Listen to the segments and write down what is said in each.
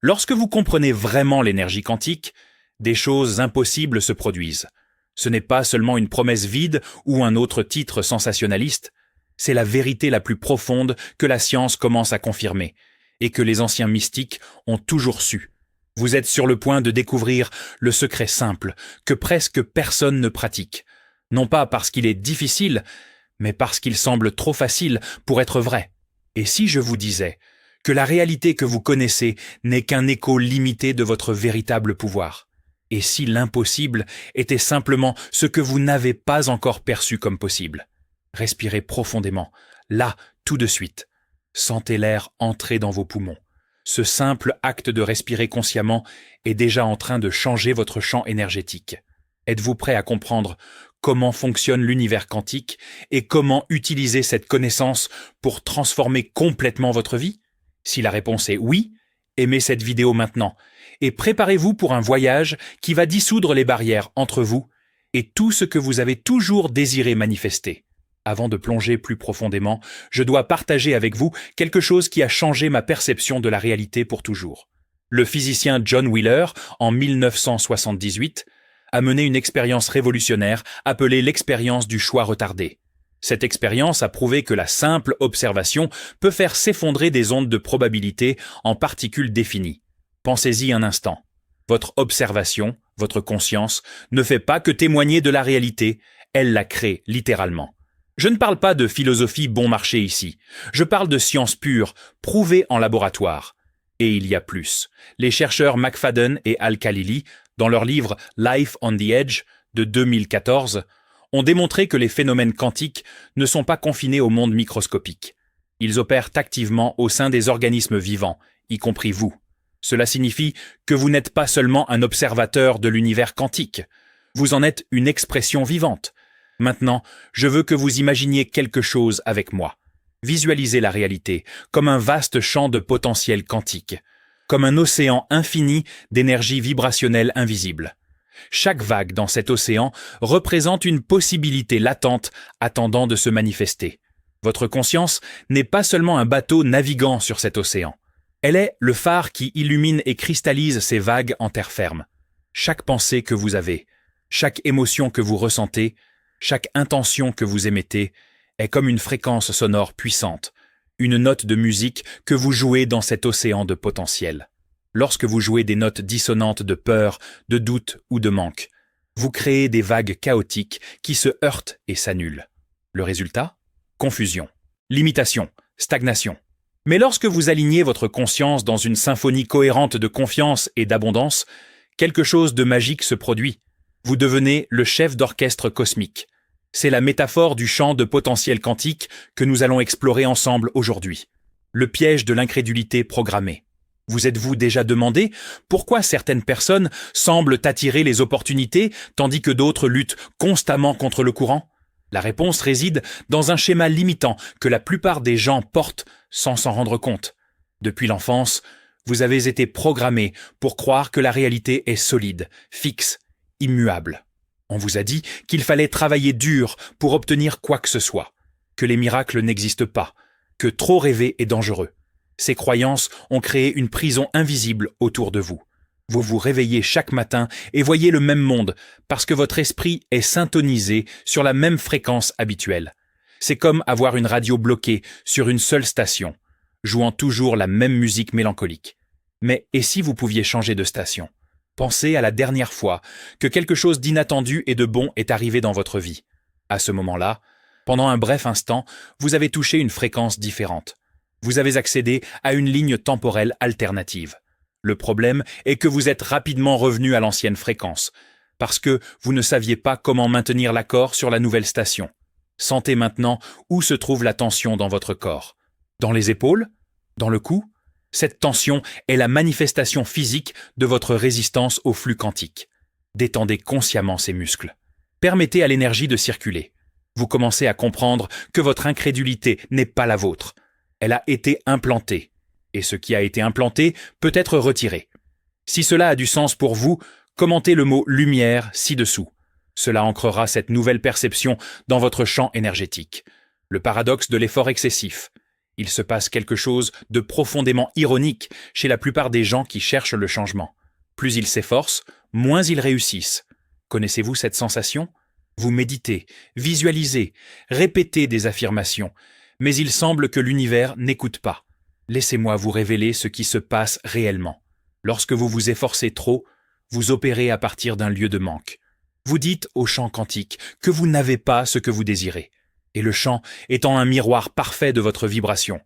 Lorsque vous comprenez vraiment l'énergie quantique, des choses impossibles se produisent. Ce n'est pas seulement une promesse vide ou un autre titre sensationnaliste, c'est la vérité la plus profonde que la science commence à confirmer et que les anciens mystiques ont toujours su. Vous êtes sur le point de découvrir le secret simple que presque personne ne pratique, non pas parce qu'il est difficile, mais parce qu'il semble trop facile pour être vrai. Et si je vous disais que la réalité que vous connaissez n'est qu'un écho limité de votre véritable pouvoir? Et si l'impossible était simplement ce que vous n'avez pas encore perçu comme possible? Respirez profondément, là, tout de suite. Sentez l'air entrer dans vos poumons. Ce simple acte de respirer consciemment est déjà en train de changer votre champ énergétique. Êtes-vous prêt à comprendre comment fonctionne l'univers quantique et comment utiliser cette connaissance pour transformer complètement votre vie? Si la réponse est oui, aimez cette vidéo maintenant et préparez-vous pour un voyage qui va dissoudre les barrières entre vous et tout ce que vous avez toujours désiré manifester. Avant de plonger plus profondément, je dois partager avec vous quelque chose qui a changé ma perception de la réalité pour toujours. Le physicien John Wheeler, en 1978, a mené une expérience révolutionnaire appelée l'expérience du choix retardé. Cette expérience a prouvé que la simple observation peut faire s'effondrer des ondes de probabilité en particules définies. Pensez-y un instant. Votre observation, votre conscience, ne fait pas que témoigner de la réalité, elle la crée littéralement. Je ne parle pas de philosophie bon marché ici. Je parle de science pure, prouvée en laboratoire. Et il y a plus. Les chercheurs McFadden et Al-Khalili, dans leur livre Life on the Edge de 2014, ont démontré que les phénomènes quantiques ne sont pas confinés au monde microscopique. Ils opèrent activement au sein des organismes vivants, y compris vous. Cela signifie que vous n'êtes pas seulement un observateur de l'univers quantique. Vous en êtes une expression vivante. Maintenant, je veux que vous imaginiez quelque chose avec moi. Visualisez la réalité comme un vaste champ de potentiel quantique, comme un océan infini d'énergie vibrationnelle invisible. Chaque vague dans cet océan représente une possibilité latente attendant de se manifester. Votre conscience n'est pas seulement un bateau naviguant sur cet océan. Elle est le phare qui illumine et cristallise ces vagues en terre ferme. Chaque pensée que vous avez, chaque émotion que vous ressentez, chaque intention que vous émettez est comme une fréquence sonore puissante, une note de musique que vous jouez dans cet océan de potentiel. Lorsque vous jouez des notes dissonantes de peur, de doute ou de manque, vous créez des vagues chaotiques qui se heurtent et s'annulent. Le résultat? Confusion, limitation, stagnation. Mais lorsque vous alignez votre conscience dans une symphonie cohérente de confiance et d'abondance, quelque chose de magique se produit. Vous devenez le chef d'orchestre cosmique. C'est la métaphore du champ de potentiel quantique que nous allons explorer ensemble aujourd'hui. Le piège de l'incrédulité programmée. Vous êtes-vous déjà demandé pourquoi certaines personnes semblent attirer les opportunités tandis que d'autres luttent constamment contre le courant? La réponse réside dans un schéma limitant que la plupart des gens portent sans s'en rendre compte. Depuis l'enfance, vous avez été programmé pour croire que la réalité est solide, fixe, immuable. On vous a dit qu'il fallait travailler dur pour obtenir quoi que ce soit, que les miracles n'existent pas, que trop rêver est dangereux. Ces croyances ont créé une prison invisible autour de vous. Vous vous réveillez chaque matin et voyez le même monde parce que votre esprit est syntonisé sur la même fréquence habituelle. C'est comme avoir une radio bloquée sur une seule station, jouant toujours la même musique mélancolique. Mais et si vous pouviez changer de station? Pensez à la dernière fois que quelque chose d'inattendu et de bon est arrivé dans votre vie. À ce moment-là, pendant un bref instant, vous avez touché une fréquence différente. Vous avez accédé à une ligne temporelle alternative. Le problème est que vous êtes rapidement revenu à l'ancienne fréquence, parce que vous ne saviez pas comment maintenir l'accord sur la nouvelle station. Sentez maintenant où se trouve la tension dans votre corps. Dans les épaules? Dans le cou? Cette tension est la manifestation physique de votre résistance au flux quantique. Détendez consciemment ces muscles. Permettez à l'énergie de circuler. Vous commencez à comprendre que votre incrédulité n'est pas la vôtre. Elle a été implantée. Et ce qui a été implanté peut être retiré. Si cela a du sens pour vous, commentez le mot « lumière » ci-dessous. Cela ancrera cette nouvelle perception dans votre champ énergétique. Le paradoxe de l'effort excessif. Il se passe quelque chose de profondément ironique chez la plupart des gens qui cherchent le changement. Plus ils s'efforcent, moins ils réussissent. Connaissez-vous cette sensation ? Vous méditez, visualisez, répétez des affirmations, mais il semble que l'univers n'écoute pas. Laissez-moi vous révéler ce qui se passe réellement. Lorsque vous vous efforcez trop, vous opérez à partir d'un lieu de manque. Vous dites au champ quantique que vous n'avez pas ce que vous désirez. Et le champ, étant un miroir parfait de votre vibration,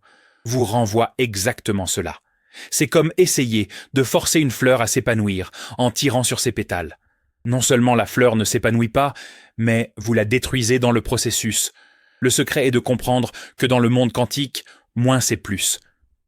vous renvoie exactement cela. C'est comme essayer de forcer une fleur à s'épanouir en tirant sur ses pétales. Non seulement la fleur ne s'épanouit pas, mais vous la détruisez dans le processus. Le secret est de comprendre que dans le monde quantique, moins c'est plus.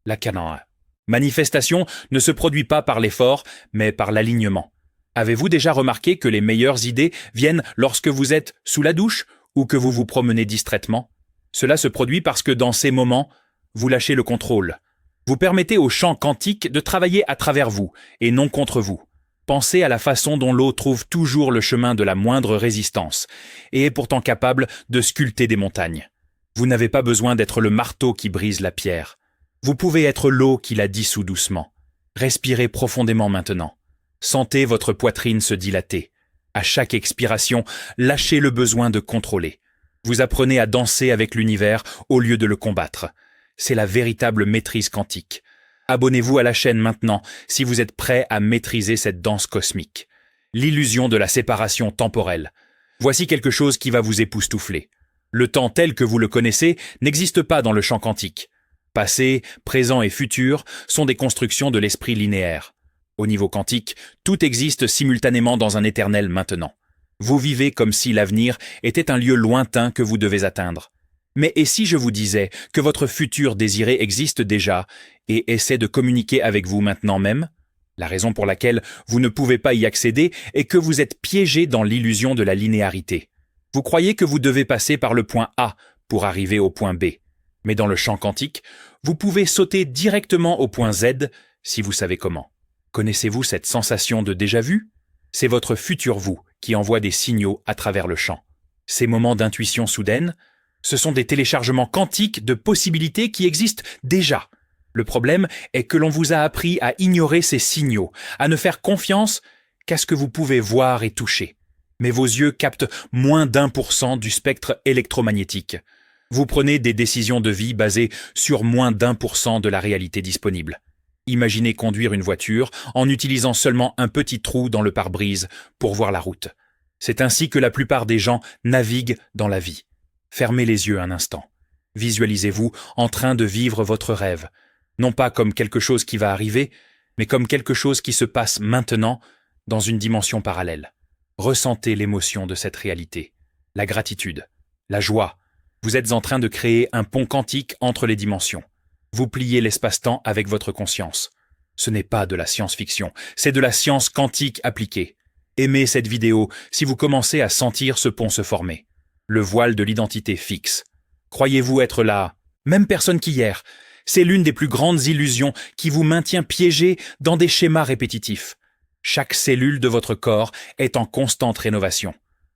La Kanaa. Manifestation ne se produit pas par l'effort, mais par l'alignement. Avez-vous déjà remarqué que les meilleures idées viennent lorsque vous êtes sous la douche ou que vous vous promenez distraitement ? Cela se produit parce que dans ces moments, vous lâchez le contrôle. Vous permettez au champ quantique de travailler à travers vous et non contre vous. Pensez à la façon dont l'eau trouve toujours le chemin de la moindre résistance et est pourtant capable de sculpter des montagnes. Vous n'avez pas besoin d'être le marteau qui brise la pierre. Vous pouvez être l'eau qui la dissout doucement. Respirez profondément maintenant. Sentez votre poitrine se dilater. À chaque expiration, lâchez le besoin de contrôler. Vous apprenez à danser avec l'univers au lieu de le combattre. C'est la véritable maîtrise quantique. Abonnez-vous à la chaîne maintenant si vous êtes prêt à maîtriser cette danse cosmique. L'illusion de la séparation temporelle. Voici quelque chose qui va vous époustoufler. Le temps tel que vous le connaissez n'existe pas dans le champ quantique. Passé, présent et futur sont des constructions de l'esprit linéaire. Au niveau quantique, tout existe simultanément dans un éternel maintenant. Vous vivez comme si l'avenir était un lieu lointain que vous devez atteindre. Mais et si je vous disais que votre futur désiré existe déjà et essaie de communiquer avec vous maintenant même ? La raison pour laquelle vous ne pouvez pas y accéder est que vous êtes piégé dans l'illusion de la linéarité. Vous croyez que vous devez passer par le point A pour arriver au point B. Mais dans le champ quantique, vous pouvez sauter directement au point Z si vous savez comment. Connaissez-vous cette sensation de déjà-vu ? C'est votre futur vous qui envoie des signaux à travers le champ. Ces moments d'intuition soudaine, ce sont des téléchargements quantiques de possibilités qui existent déjà. Le problème est que l'on vous a appris à ignorer ces signaux, à ne faire confiance qu'à ce que vous pouvez voir et toucher. Mais vos yeux captent moins d'1% du spectre électromagnétique. Vous prenez des décisions de vie basées sur moins d'1% de la réalité disponible. Imaginez conduire une voiture en utilisant seulement un petit trou dans le pare-brise pour voir la route. C'est ainsi que la plupart des gens naviguent dans la vie. Fermez les yeux un instant. Visualisez-vous en train de vivre votre rêve, non pas comme quelque chose qui va arriver, mais comme quelque chose qui se passe maintenant dans une dimension parallèle. Ressentez l'émotion de cette réalité, la gratitude, la joie. Vous êtes en train de créer un pont quantique entre les dimensions. Vous pliez l'espace-temps avec votre conscience. Ce n'est pas de la science-fiction, c'est de la science quantique appliquée. Aimez cette vidéo si vous commencez à sentir ce pont se former. Le voile de l'identité fixe. Croyez-vous être la même personne qu'hier ? C'est l'une des plus grandes illusions qui vous maintient piégé dans des schémas répétitifs. Chaque cellule de votre corps est en constante rénovation.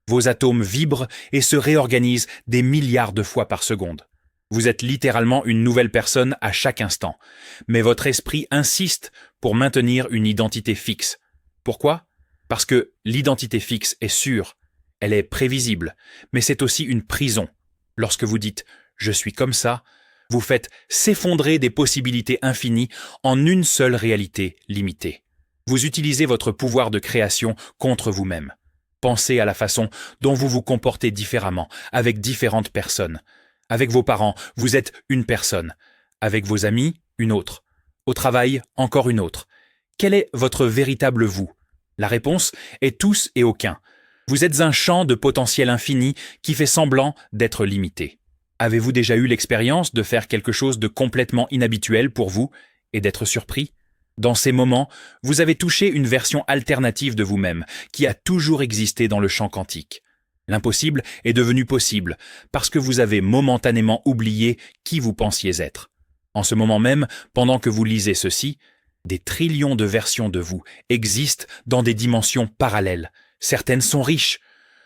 Vos atomes vibrent et se réorganisent des milliards de fois par seconde. Vous êtes littéralement une nouvelle personne à chaque instant. Mais votre esprit insiste pour maintenir une identité fixe. Pourquoi ? Parce que l'identité fixe est sûre. Elle est prévisible, mais c'est aussi une prison. Lorsque vous dites « je suis comme ça », vous faites s'effondrer des possibilités infinies en une seule réalité limitée. Vous utilisez votre pouvoir de création contre vous-même. Pensez à la façon dont vous vous comportez différemment avec différentes personnes. Avec vos parents, vous êtes une personne. Avec vos amis, une autre. Au travail, encore une autre. Quel est votre véritable vous ? La réponse est tous et aucun. Vous êtes un champ de potentiel infini qui fait semblant d'être limité. Avez-vous déjà eu l'expérience de faire quelque chose de complètement inhabituel pour vous et d'être surpris ? Dans ces moments, vous avez touché une version alternative de vous-même qui a toujours existé dans le champ quantique. L'impossible est devenu possible parce que vous avez momentanément oublié qui vous pensiez être. En ce moment même, pendant que vous lisez ceci, des trillions de versions de vous existent dans des dimensions parallèles. Certaines sont riches,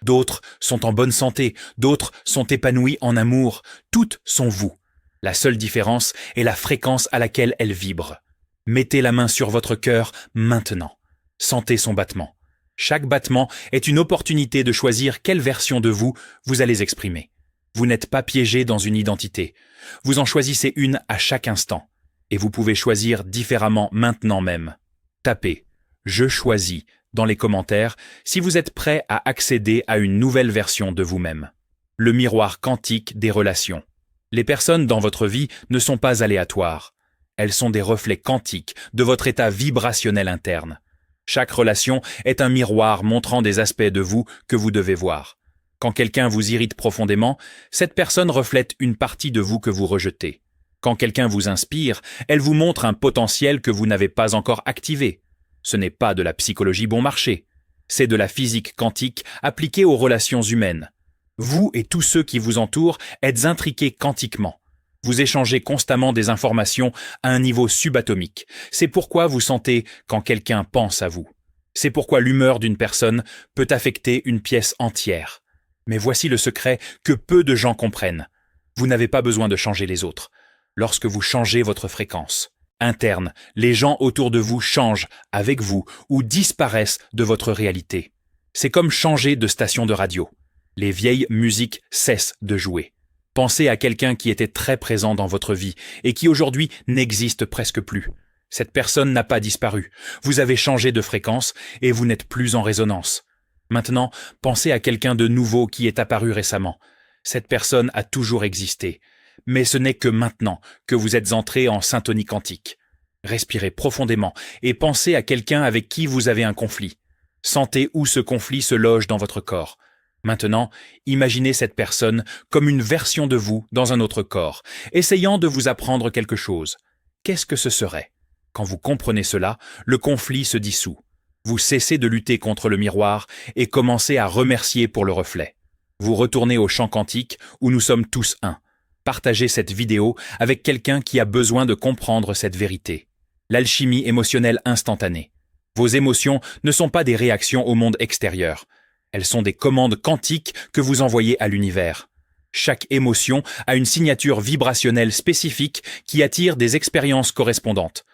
d'autres sont en bonne santé, d'autres sont épanouies en amour. Toutes sont vous. La seule différence est la fréquence à laquelle elle vibre. Mettez la main sur votre cœur maintenant. Sentez son battement. Chaque battement est une opportunité de choisir quelle version de vous vous allez exprimer. Vous n'êtes pas piégé dans une identité. Vous en choisissez une à chaque instant. Et vous pouvez choisir différemment maintenant même. Tapez « Je choisis » dans les commentaires si vous êtes prêt à accéder à une nouvelle version de vous-même. Le miroir quantique des relations. Les personnes dans votre vie ne sont pas aléatoires. Elles sont des reflets quantiques de votre état vibrationnel interne. Chaque relation est un miroir montrant des aspects de vous que vous devez voir. Quand quelqu'un vous irrite profondément, cette personne reflète une partie de vous que vous rejetez. Quand quelqu'un vous inspire, elle vous montre un potentiel que vous n'avez pas encore activé. Ce n'est pas de la psychologie bon marché. C'est de la physique quantique appliquée aux relations humaines. Vous et tous ceux qui vous entourent êtes intriqués quantiquement. Vous échangez constamment des informations à un niveau subatomique. C'est pourquoi vous sentez quand quelqu'un pense à vous. C'est pourquoi l'humeur d'une personne peut affecter une pièce entière. Mais voici le secret que peu de gens comprennent. Vous n'avez pas besoin de changer les autres. Lorsque vous changez votre fréquence interne, les gens autour de vous changent avec vous ou disparaissent de votre réalité. C'est comme changer de station de radio. Les vieilles musiques cessent de jouer. Pensez à quelqu'un qui était très présent dans votre vie et qui aujourd'hui n'existe presque plus. Cette personne n'a pas disparu. Vous avez changé de fréquence et vous n'êtes plus en résonance. Maintenant, pensez à quelqu'un de nouveau qui est apparu récemment. Cette personne a toujours existé. Mais ce n'est que maintenant que vous êtes entré en syntonie quantique. Respirez profondément et pensez à quelqu'un avec qui vous avez un conflit. Sentez où ce conflit se loge dans votre corps. Maintenant, imaginez cette personne comme une version de vous dans un autre corps, essayant de vous apprendre quelque chose. Qu'est-ce que ce serait? Quand vous comprenez cela, le conflit se dissout. Vous cessez de lutter contre le miroir et commencez à remercier pour le reflet. Vous retournez au champ quantique où nous sommes tous un. Partagez cette vidéo avec quelqu'un qui a besoin de comprendre cette vérité. L'alchimie émotionnelle instantanée. Vos émotions ne sont pas des réactions au monde extérieur. Elles sont des commandes quantiques que vous envoyez à l'univers. Chaque émotion a une signature vibrationnelle spécifique qui attire des expériences correspondantes.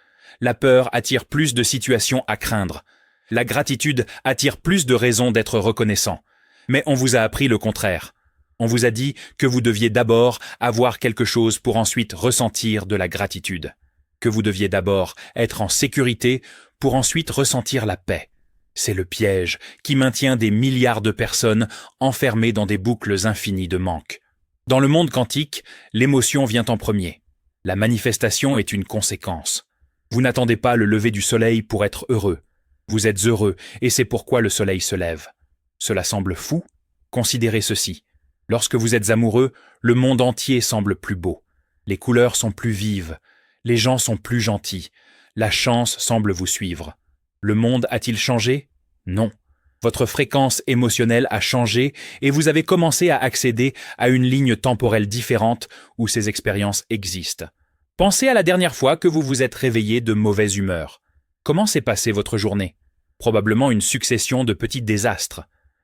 La peur attire plus de situations à craindre. La gratitude attire plus de raisons d'être reconnaissant. Mais on vous a appris le contraire. On vous a dit que vous deviez d'abord avoir quelque chose pour ensuite ressentir de la gratitude. Que vous deviez d'abord être en sécurité pour ensuite ressentir la paix. C'est le piège qui maintient des milliards de personnes enfermées dans des boucles infinies de manque. Dans le monde quantique, l'émotion vient en premier. La manifestation est une conséquence. Vous n'attendez pas le lever du soleil pour être heureux. Vous êtes heureux et c'est pourquoi le soleil se lève. Cela semble fou? Considérez ceci. Lorsque vous êtes amoureux, le monde entier semble plus beau. Les couleurs sont plus vives. Les gens sont plus gentils. La chance semble vous suivre. Le monde a-t-il changé? Non. Votre fréquence émotionnelle a changé et vous avez commencé à accéder à une ligne temporelle différente où ces expériences existent. Pensez à la dernière fois que vous vous êtes réveillé de mauvaise humeur. Comment s'est passée votre journée? Probablement une succession de petits désastres.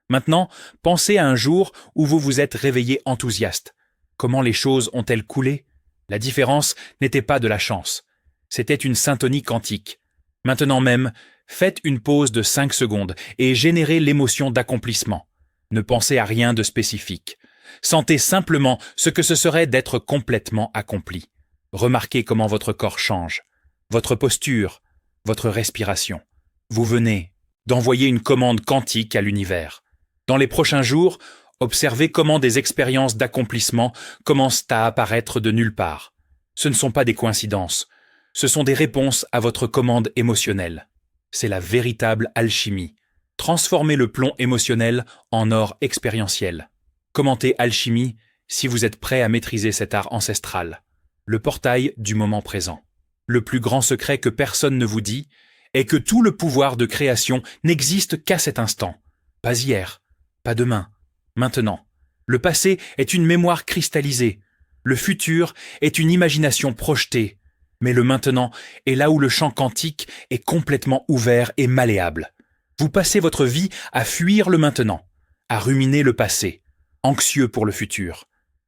Maintenant, pensez à un jour où vous vous êtes réveillé enthousiaste. Comment les choses ont-elles coulé? La différence n'était pas de la chance. C'était une syntonie quantique. Maintenant même, faites une pause de 5 secondes et générez l'émotion d'accomplissement. Ne pensez à rien de spécifique. Sentez simplement ce que ce serait d'être complètement accompli. Remarquez comment votre corps change, votre posture, votre respiration. Vous venez d'envoyer une commande quantique à l'univers. Dans les prochains jours, observez comment des expériences d'accomplissement commencent à apparaître de nulle part. Ce ne sont pas des coïncidences. Ce sont des réponses à votre commande émotionnelle. C'est la véritable alchimie. Transformez le plomb émotionnel en or expérientiel. Commentez alchimie si vous êtes prêt à maîtriser cet art ancestral. Le portail du moment présent. Le plus grand secret que personne ne vous dit est que tout le pouvoir de création n'existe qu'à cet instant. Pas hier, pas demain, maintenant. Le passé est une mémoire cristallisée. Le futur est une imagination projetée. Mais le maintenant est là où le champ quantique est complètement ouvert et malléable. Vous passez votre vie à fuir le maintenant, à ruminer le passé, anxieux pour le futur.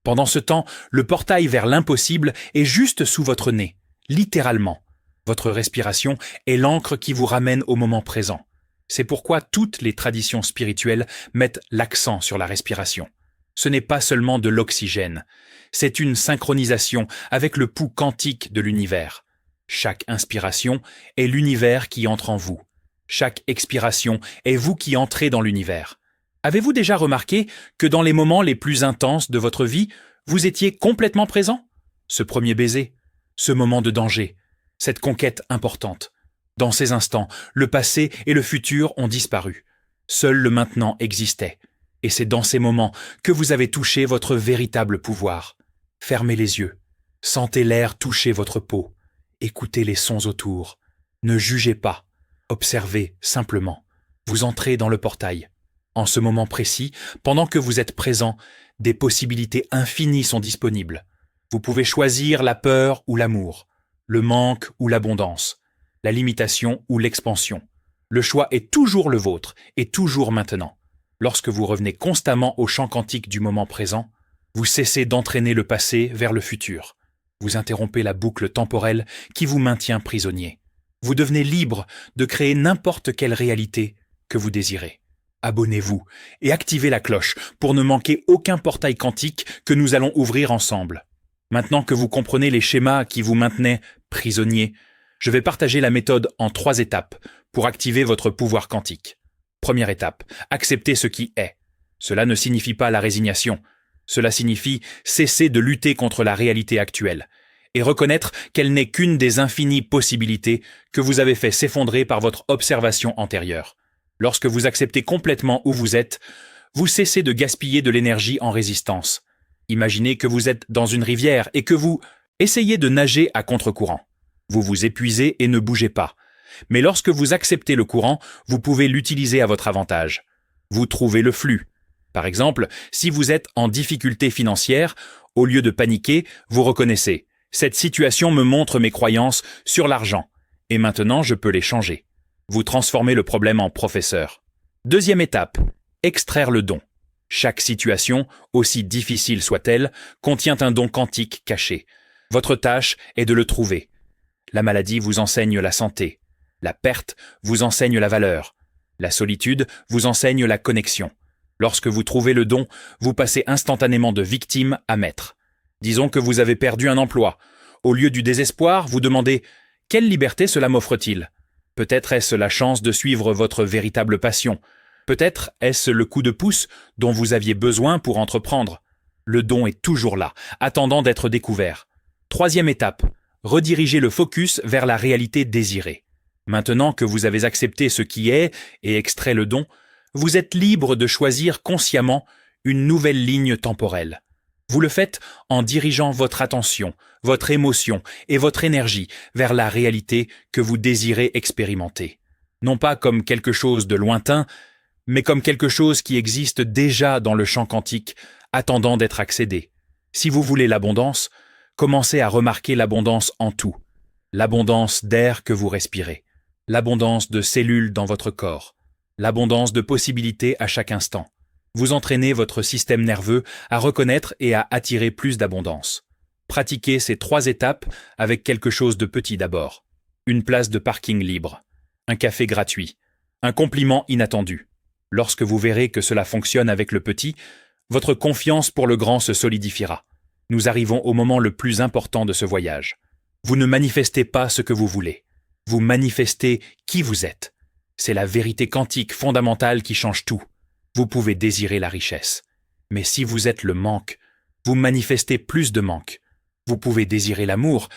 Pendant ce temps, le portail vers l'impossible est juste sous votre nez, littéralement. Votre respiration est l'encre qui vous ramène au moment présent. C'est pourquoi toutes les traditions spirituelles mettent l'accent sur la respiration. Ce n'est pas seulement de l'oxygène, c'est une synchronisation avec le pouls quantique de l'univers. Chaque inspiration est l'univers qui entre en vous. Chaque expiration est vous qui entrez dans l'univers. Avez-vous déjà remarqué que dans les moments les plus intenses de votre vie, vous étiez complètement présent? Ce premier baiser, ce moment de danger, cette conquête importante. Dans ces instants, le passé et le futur ont disparu. Seul le maintenant existait. Et c'est dans ces moments que vous avez touché votre véritable pouvoir. Fermez les yeux. Sentez l'air toucher votre peau. Écoutez les sons autour. Ne jugez pas. Observez simplement. Vous entrez dans le portail. En ce moment précis, pendant que vous êtes présent, des possibilités infinies sont disponibles. Vous pouvez choisir la peur ou l'amour, le manque ou l'abondance, la limitation ou l'expansion. Le choix est toujours le vôtre et toujours maintenant. Lorsque vous revenez constamment au champ quantique du moment présent, vous cessez d'entraîner le passé vers le futur. Vous interrompez la boucle temporelle qui vous maintient prisonnier. Vous devenez libre de créer n'importe quelle réalité que vous désirez. Abonnez-vous et activez la cloche pour ne manquer aucun portail quantique que nous allons ouvrir ensemble. Maintenant que vous comprenez les schémas qui vous maintenaient prisonnier, je vais partager la méthode en 3 étapes pour activer votre pouvoir quantique. Première étape, accepter ce qui est. Cela ne signifie pas la résignation. Cela signifie cesser de lutter contre la réalité actuelle et reconnaître qu'elle n'est qu'une des infinies possibilités que vous avez fait s'effondrer par votre observation antérieure. Lorsque vous acceptez complètement où vous êtes, vous cessez de gaspiller de l'énergie en résistance. Imaginez que vous êtes dans une rivière et que vous essayez de nager à contre-courant. Vous vous épuisez et ne bougez pas. Mais lorsque vous acceptez le courant, vous pouvez l'utiliser à votre avantage. Vous trouvez le flux. Par exemple, si vous êtes en difficulté financière, au lieu de paniquer, vous reconnaissez « Cette situation me montre mes croyances sur l'argent, et maintenant je peux les changer ». Vous transformez le problème en professeur. Deuxième étape, extraire le don. Chaque situation, aussi difficile soit-elle, contient un don quantique caché. Votre tâche est de le trouver. La maladie vous enseigne la santé. La perte vous enseigne la valeur. La solitude vous enseigne la connexion. Lorsque vous trouvez le don, vous passez instantanément de victime à maître. Disons que vous avez perdu un emploi. Au lieu du désespoir, vous demandez « Quelle liberté cela m'offre-t-il » Peut-être est-ce la chance de suivre votre véritable passion. Peut-être est-ce le coup de pouce dont vous aviez besoin pour entreprendre. Le don est toujours là, attendant d'être découvert. Troisième étape, rediriger le focus vers la réalité désirée. Maintenant que vous avez accepté ce qui est et extrait le don, vous êtes libre de choisir consciemment une nouvelle ligne temporelle. Vous le faites en dirigeant votre attention, votre émotion et votre énergie vers la réalité que vous désirez expérimenter. Non pas comme quelque chose de lointain, mais comme quelque chose qui existe déjà dans le champ quantique, attendant d'être accédé. Si vous voulez l'abondance, commencez à remarquer l'abondance en tout. L'abondance d'air que vous respirez, l'abondance de cellules dans votre corps, l'abondance de possibilités à chaque instant. Vous entraînez votre système nerveux à reconnaître et à attirer plus d'abondance. Pratiquez ces 3 étapes avec quelque chose de petit d'abord. Une place de parking libre, un café gratuit, un compliment inattendu. Lorsque vous verrez que cela fonctionne avec le petit, votre confiance pour le grand se solidifiera. Nous arrivons au moment le plus important de ce voyage. Vous ne manifestez pas ce que vous voulez. Vous manifestez qui vous êtes. C'est la vérité quantique fondamentale qui change tout. Vous pouvez désirer la richesse. Mais si vous êtes le manque, vous manifestez plus de manque. Vous pouvez désirer l'amour,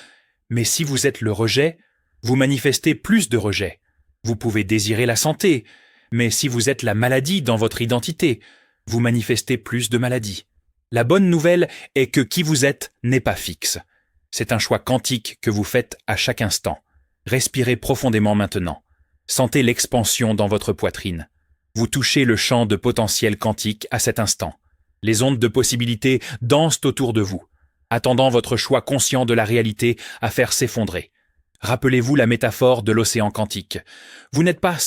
mais si vous êtes le rejet, vous manifestez plus de rejet. Vous pouvez désirer la santé, mais si vous êtes la maladie dans votre identité, vous manifestez plus de maladie. La bonne nouvelle est que qui vous êtes n'est pas fixe. C'est un choix quantique que vous faites à chaque instant. Respirez profondément maintenant. Sentez l'expansion dans votre poitrine. Vous touchez le champ de potentiel quantique à cet instant. Les ondes de possibilités dansent autour de vous, attendant votre choix conscient de la réalité à faire s'effondrer. Rappelez-vous la métaphore de l'océan quantique. Vous n'êtes pas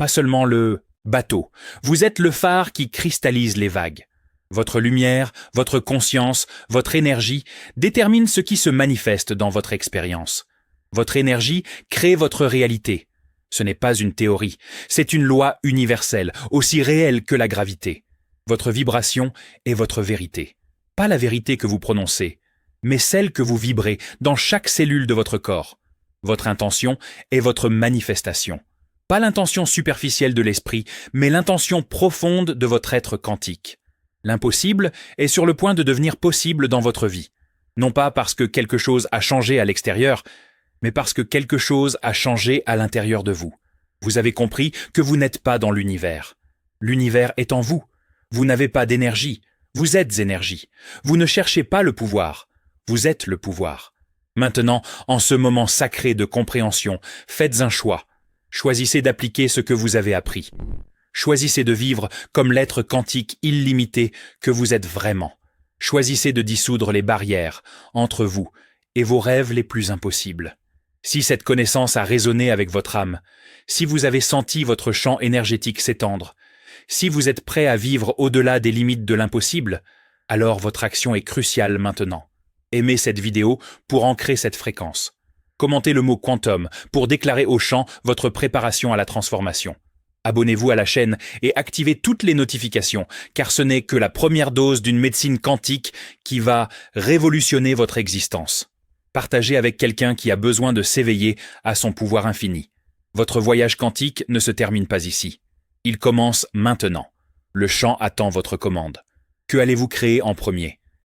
seulement le bateau, vous êtes le phare qui cristallise les vagues. Votre lumière, votre conscience, votre énergie déterminent ce qui se manifeste dans votre expérience. Votre énergie crée votre réalité. Ce n'est pas une théorie, c'est une loi universelle, aussi réelle que la gravité. Votre vibration est votre vérité. Pas la vérité que vous prononcez, mais celle que vous vibrez dans chaque cellule de votre corps. Votre intention est votre manifestation. Pas l'intention superficielle de l'esprit, mais l'intention profonde de votre être quantique. L'impossible est sur le point de devenir possible dans votre vie. Non pas parce que quelque chose a changé à l'extérieur, mais parce que quelque chose a changé à l'intérieur de vous. Vous avez compris que vous n'êtes pas dans l'univers. L'univers est en vous. Vous n'avez pas d'énergie. Vous êtes énergie. Vous ne cherchez pas le pouvoir. Vous êtes le pouvoir. Maintenant, en ce moment sacré de compréhension, faites un choix. Choisissez d'appliquer ce que vous avez appris. Choisissez de vivre comme l'être quantique illimité que vous êtes vraiment. Choisissez de dissoudre les barrières entre vous et vos rêves les plus impossibles. Si cette connaissance a résonné avec votre âme, si vous avez senti votre champ énergétique s'étendre, si vous êtes prêt à vivre au-delà des limites de l'impossible, alors votre action est cruciale maintenant. Aimez cette vidéo pour ancrer cette fréquence. Commentez le mot quantum pour déclarer au champ votre préparation à la transformation. Abonnez-vous à la chaîne et activez toutes les notifications, car ce n'est que la première dose d'une médecine quantique qui va révolutionner votre existence. Partagez avec quelqu'un qui a besoin de s'éveiller à son pouvoir infini. Votre voyage quantique ne se termine pas ici. Il commence maintenant. Le champ attend votre commande. Que allez-vous créer en premier ?